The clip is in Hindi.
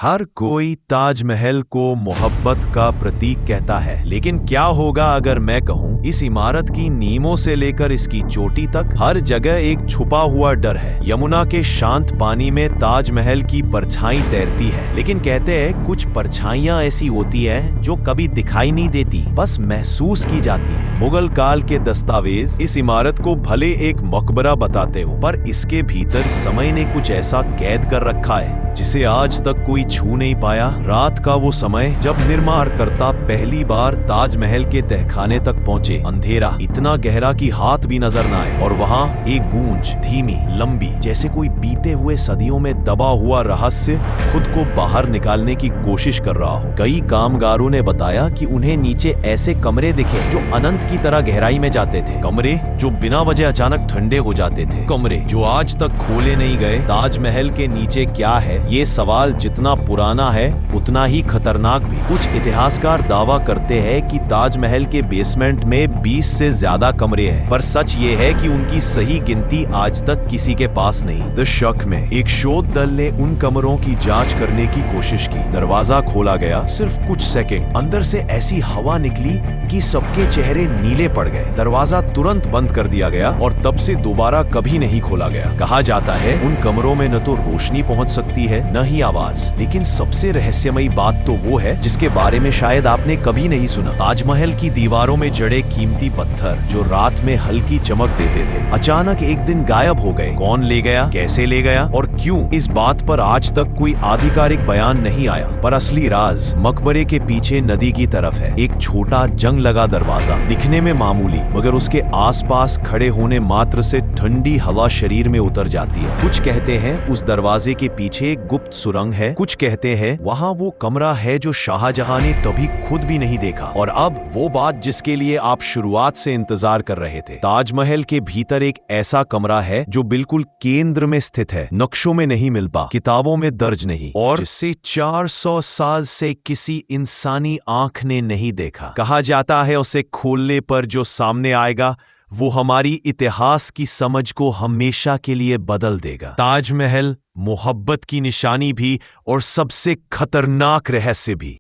हर कोई ताजमहल को मोहब्बत का प्रतीक कहता है, लेकिन क्या होगा अगर मैं कहूं इस इमारत की नींवों से लेकर इसकी चोटी तक हर जगह एक छुपा हुआ डर है। यमुना के शांत पानी में ताजमहल की परछाई तैरती है, लेकिन कहते हैं कुछ परछाइयां ऐसी होती है जो कभी दिखाई नहीं देती, बस महसूस की जाती है। मुगल काल के दस्तावेज इस इमारत को भले एक मकबरा बताते हो, पर इसके भीतर समय ने कुछ ऐसा कैद कर रखा है जिसे आज तक कोई छू नहीं पाया। रात का वो समय जब निर्माणकर्ता पहली बार ताजमहल के तहखाने तक पहुंचे, अंधेरा इतना गहरा कि हाथ भी नजर न आए, और वहां एक गूंज धीमी लंबी, जैसे कोई बीते हुए सदियों में दबा हुआ रहस्य खुद को बाहर निकालने की कोशिश कर रहा हो। कई कामगारों ने बताया कि उन्हें नीचे ऐसे कमरे दिखे जो अनंत की तरह गहराई में जाते थे, कमरे जो बिना वजह अचानक ठंडे हो जाते थे, कमरे जो आज तक खोले नहीं गए। ताजमहल के नीचे क्या है, ये सवाल जितना पुराना है उतना ही खतरनाक भी। कुछ इतिहासकार दावा करते हैं कि ताजमहल के बेसमेंट में 20 से ज्यादा कमरे हैं, पर सच ये है कि उनकी सही गिनती आज तक किसी के पास नहीं। द शक में एक शोध दल ने उन कमरों की जांच करने की कोशिश की। दरवाजा खोला गया, सिर्फ कुछ सेकंड, अंदर से ऐसी हवा निकली कि सबके चेहरे नीले पड़ गए। दरवाजा तुरंत बंद कर दिया गया और तब से दोबारा कभी नहीं खोला गया। कहा जाता है उन कमरों में न तो रोशनी पहुंच सकती है न ही आवाज, लेकिन सबसे रहस्यमयी बात तो वो है जिसके बारे में शायद आपने कभी नहीं सुना। ताजमहल की दीवारों में जड़े कीमती पत्थर जो रात में हल्की चमक देते थे, अचानक एक दिन गायब हो गए। कौन ले गया, कैसे ले गया और क्यों, इस बात पर आज तक कोई आधिकारिक बयान नहीं आया। पर असली राज मकबरे के पीछे नदी की तरफ है। एक छोटा जंग लगा दरवाजा, दिखने में मामूली, मगर उसके आसपास खड़े होने मात्र से ठंडी हवा शरीर में उतर जाती है। कुछ कहते हैं उस दरवाजे के पीछे एक गुप्त सुरंग है, कुछ कहते हैं वहां वो कमरा है जो शाहजहां ने तभी खुद भी नहीं देखा। और अब वो बात जिसके लिए आप शुरुआत से इंतजार कर रहे थे। ताजमहल के भीतर एक ऐसा कमरा है जो बिल्कुल केंद्र में स्थित है, नक्शों में नहीं मिलता, किताबों में दर्ज नहीं, और जिसे 400 साल से किसी इंसानी आंख ने नहीं देखा। कहा जाता है उसे खोलने पर जो सामने आएगा वो हमारी इतिहास की समझ को हमेशा के लिए बदल देगा। ताजमहल मोहब्बत की निशानी भी और सबसे खतरनाक रहस्य भी।